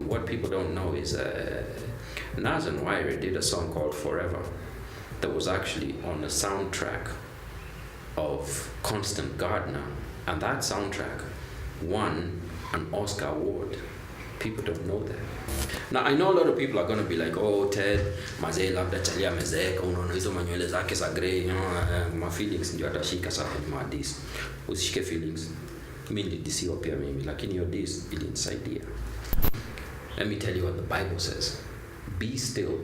What people don't know is Nas and Wyrie did a song called Forever that was actually on the soundtrack of Constant Gardener, and that soundtrack won an Oscar award. People don't know that. Now I know a lot of people are going to be like, oh Ted, mazee labda chalia mezeka, unaona hizo manywele zake za grey, my feelings ndio atashika sana ma this. Usishike feelings. Mimi nilidisiwa pia mimi, lakini hiyo this ilinisaidia. Let me tell you what the Bible says. Be still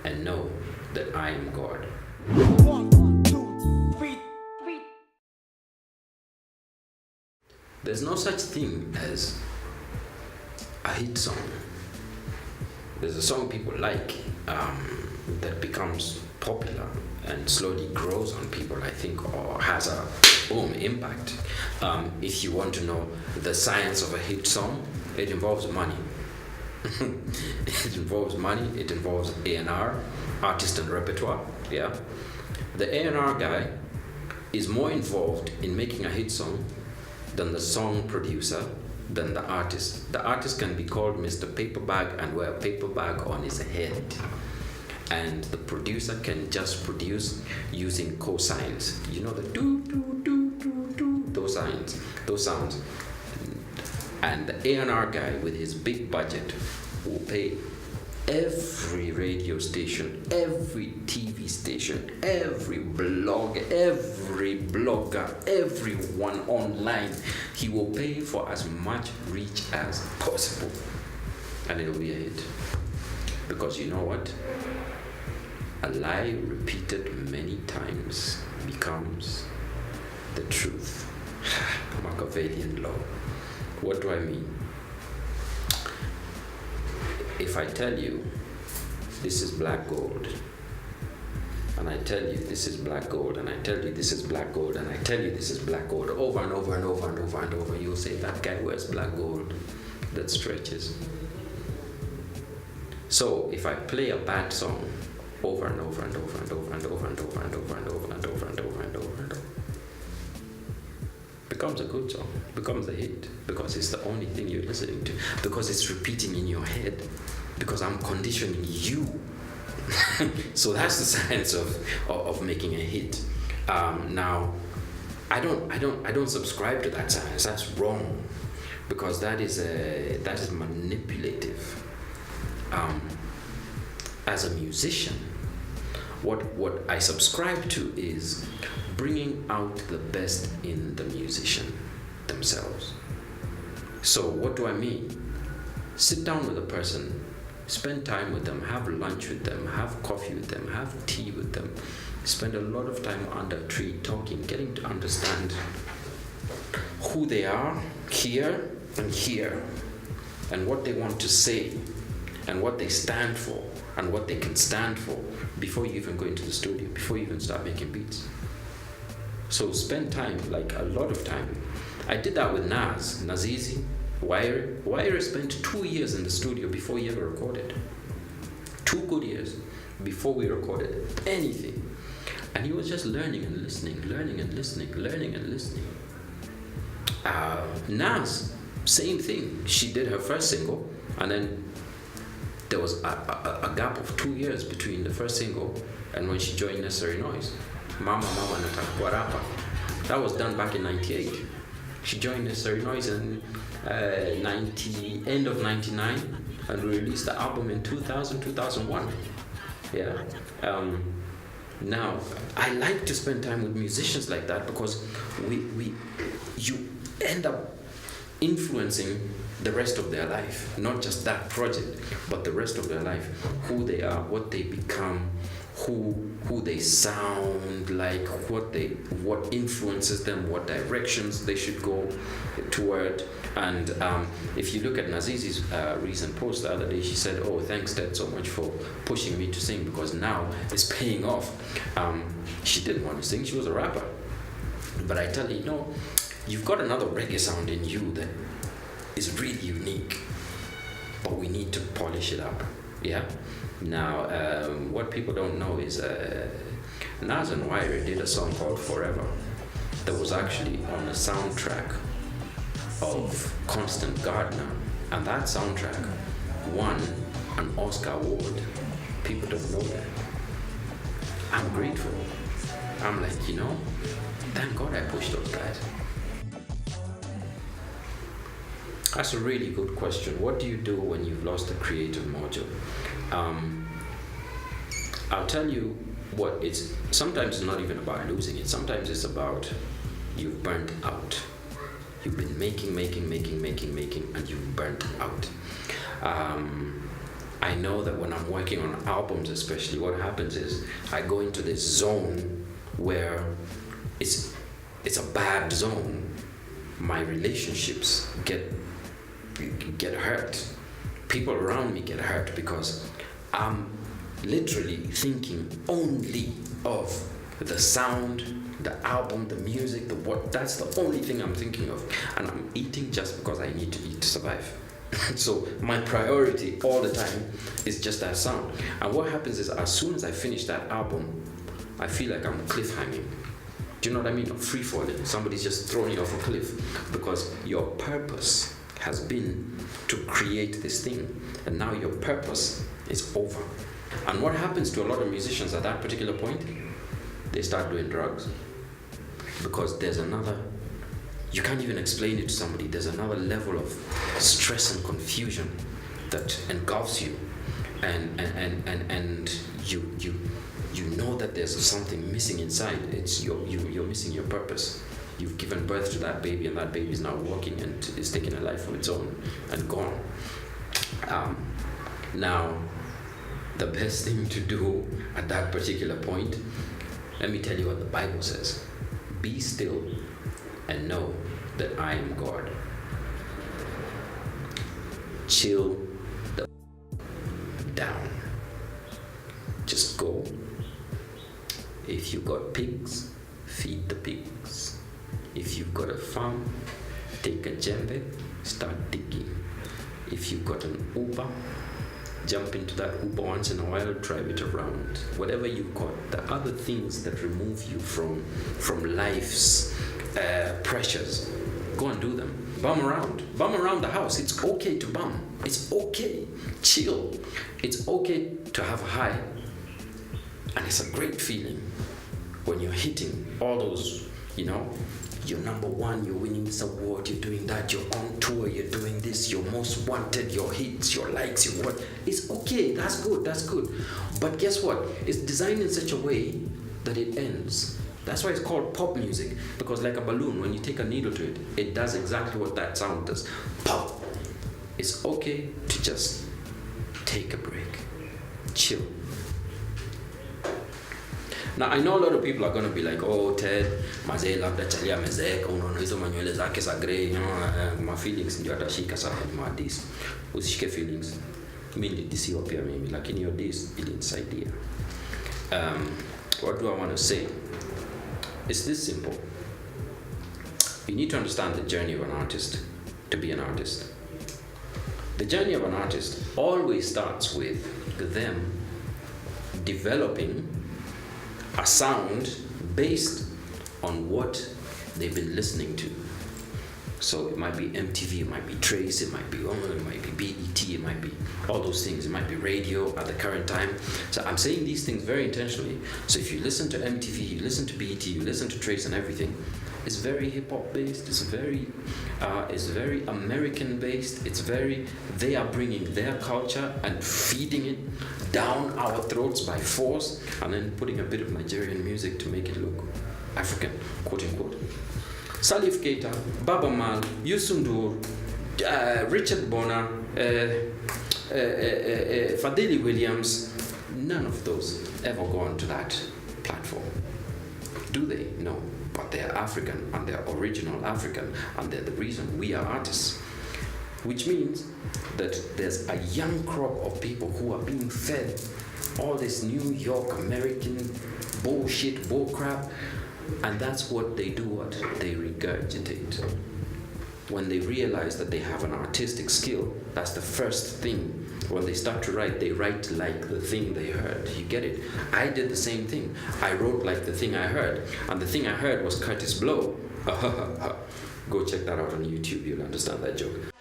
and know that I am God. 1, 2, 3. There's no such thing as a hit song. There's a song people like that becomes popular and slowly grows on people, I think, or has a impact. If you want to know the science of a hit song, it involves money. It involves money, it involves A&R, artist and repertoire, yeah? The A&R guy is more involved in making a hit song than the song producer, than the artist. The artist can be called Mr. Paperbag and wear a paper bag on his head. And the producer can just produce using cosigns. You know, the do, do, do, do, do, those signs, those sounds. And the A&R guy with his big budget will pay every radio station, every TV station, every blog, every blogger, everyone online. He will pay for as much reach as possible. And it'll be a hit. Because you know what? A lie repeated many times becomes the truth. Machiavellian law. What do I mean? If I tell you this is black gold, and I tell you this is black gold, and I tell you this is black gold, and I tell you this is black gold over and over and over and over and over, you'll say that guy wears black gold. That stretches. So if I play a bad song over and over and over and over and over and over and over and over and over and over and over and over, becomes a good song, becomes a hit, because it's the only thing you're listening to, because it's repeating in your head, because I'm conditioning you. So that's the science of making a hit. Now, I don't subscribe to that science. That's wrong, because that is manipulative. As a musician, what I subscribe to is bringing out the best in the musician themselves. So what do I mean? Sit down with a person, spend time with them, have lunch with them, have coffee with them, have tea with them, spend a lot of time under a tree talking, getting to understand who they are here, and what they want to say, and what they stand for, and what they can stand for, before you even go into the studio, before you even start making beats. So spend time, like a lot of time. I did that with Nas, Nazizi, Wyrie. Wyrie spent 2 years in the studio before he ever recorded. 2 good years before we recorded anything. And he was just learning and listening, learning and listening, learning and listening. Nas, same thing. She did her first single, and then there was a gap of 2 years between the first single and when she joined Necessary Noise. Mama Nataka Rapa. That was done back in 98. She joined Necessary Noise in end of 99 and released the album in 2001. Yeah. Now, I like to spend time with musicians like that, because you end up influencing the rest of their life, not just that project, but the rest of their life, who they are, what they become, who they sound like, what influences them, what directions they should go toward. And if you look at Nazizi's recent post the other day, she said, "Oh, thanks Ted so much for pushing me to sing, because now it's paying off." She didn't want to sing, she was a rapper. But I tell you, you've got another reggae sound in you that is really unique, but we need to polish it up. Yeah. Now, what people don't know is Nas and Wyrie did a song called Forever that was actually on the soundtrack of Constant Gardener, and that soundtrack won an Oscar award. People don't know that. I'm grateful. I'm like, thank God I pushed those guys. That's a really good question. What do you do when you've lost the creative mojo? I'll tell you what, sometimes it's not even about losing it. Sometimes it's about you've burnt out. You've been making, and you've burnt out. I know that when I'm working on albums especially, what happens is I go into this zone where it's a bad zone. My relationships get hurt. People around me get hurt because I'm literally thinking only of the sound, the album, the music, that's the only thing I'm thinking of. And I'm eating just because I need to eat to survive. So my priority all the time is just that sound. And what happens is as soon as I finish that album, I feel like I'm cliffhanging. Do you know what I mean? Or free falling. Somebody's just throwing you off a cliff because your purpose has been to create this thing. And now your purpose is over. And what happens to a lot of musicians at that particular point? They start doing drugs. Because there's another, you can't even explain it to somebody, there's another level of stress and confusion that engulfs you. And you know that there's something missing inside. You're missing your purpose. You've given birth to that baby, and that baby is now walking and is taking a life of its own and gone. Now, the best thing to do at that particular point, let me tell you what the Bible says. Be still and know that I am God. Chill the down. Just go. If you've got pigs, feed the pigs. If you've got a farm, take a djembe, start digging. If you've got an Uber, jump into that Uber once in a while, drive it around. Whatever you've got, the other things that remove you from life's pressures, go and do them. Bum around the house. It's okay to bum. It's okay. Chill. It's okay to have a high. And it's a great feeling when you're hitting all those, you're number one, you're winning this award, you're doing that, you're on tour, you're doing this, you're most wanted, your hits, your likes, your what. It's okay, that's good. But guess what? It's designed in such a way that it ends. That's why it's called pop music, because like a balloon, when you take a needle to it, it does exactly what that sound does. Pop. It's okay to just take a break. Chill. Now, I know a lot of people are going to be like, oh, Ted, mazee labda chalia mezeka, unaona hizo manywele zake za grey, my feelings ndio atashika sana madis. Usishike feelings. Mimi nilidisiwa pia mimi, lakini hiyo dis ilinisaidia. What do I want to say? It's this simple. You need to understand the journey of an artist to be an artist. The journey of an artist always starts with them developing a sound based on what they've been listening to. So it might be MTV, it might be Trace, it might be it might be BET, it might be all those things. It might be radio at the current time. So I'm saying these things very intentionally. So if you listen to MTV, you listen to BET, you listen to Trace and everything, it's very hip-hop based, it's very American based, they are bringing their culture and feeding it down our throats by force, and then putting a bit of Nigerian music to make it look African, quote unquote. Salif Keita, Baba Mal, Yusundur, Richard Bona, Fadili Williams, none of those ever go onto that platform. Do they? No. But they're African, and they're original African, and they're the reason we are artists. Which means that there's a young crop of people who are being fed all this New York American bullshit, bullcrap, and that's what they do, they regurgitate. When they realize that they have an artistic skill, that's the first thing. When they start to write, they write like the thing they heard. You get it? I did the same thing. I wrote like the thing I heard, and the thing I heard was Curtis Blow. Go check that out on YouTube, you'll understand that joke.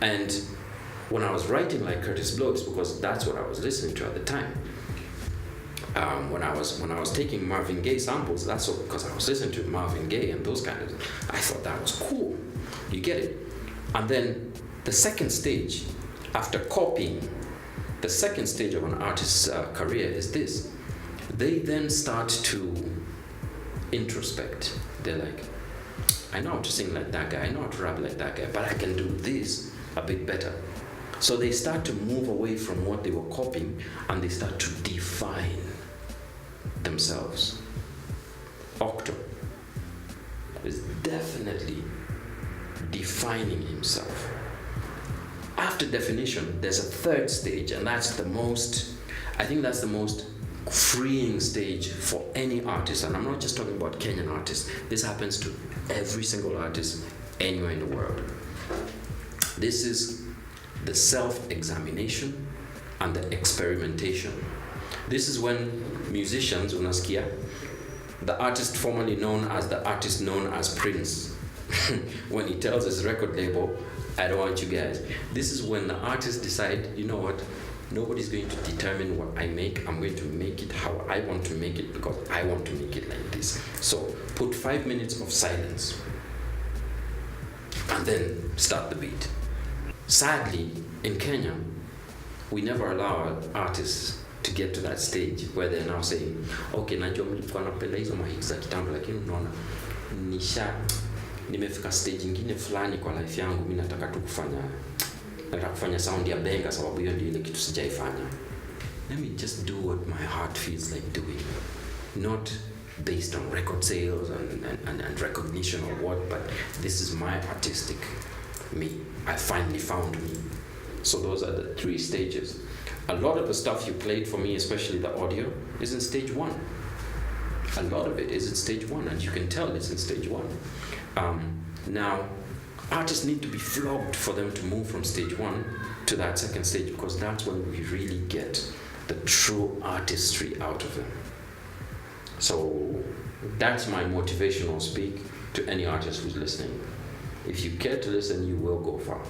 And when I was writing like Curtis Blow, it's because that's what I was listening to at the time. When I was taking Marvin Gaye samples, that's because I was listening to Marvin Gaye and those kind of. I thought that was cool. You get it? And then the second stage, after copying, the second stage of an artist's career is this. They then start to introspect. They're like, I know how to sing like that guy, I know how to rap like that guy, but I can do this a bit better. So they start to move away from what they were copying and they start to define themselves. Octo is definitely defining himself. After definition, there's a third stage, and that's the most freeing stage for any artist. And I'm not just talking about Kenyan artists. This happens to every single artist anywhere in the world. This is the self-examination and the experimentation. This is when musicians, unasikia, the artist formerly known as the artist known as Prince, when he tells his record label, I don't want you guys. This is when the artists decide, you know what, nobody's going to determine what I make. I'm going to make it how I want to make it because I want to make it like this. So put 5 minutes of silence and then start the beat. Sadly, in Kenya, we never allow our artists to get to that stage where they're now saying, okay, najua mlikuwa napenda hizo mahits za kitambo, lakini unaona nimefika stage ingine fulani kwa life yangu, mimi nataka kufanya sound ya benga sababu hiyo ndio ile kitu sijaifanya. Let me just do what my heart feels like doing, not based on record sales and recognition or what, but this is my artistic me. I finally found me. So those are the 3 stages. A lot of the stuff you played for me, especially the audio, is in stage 1. A lot of it is in stage 1, and you can tell it's in stage 1. Now, artists need to be flogged for them to move from stage 1 to that second stage, because that's when we really get the true artistry out of them. So that's my motivational speak to any artist who's listening. If you care to listen, you will go far.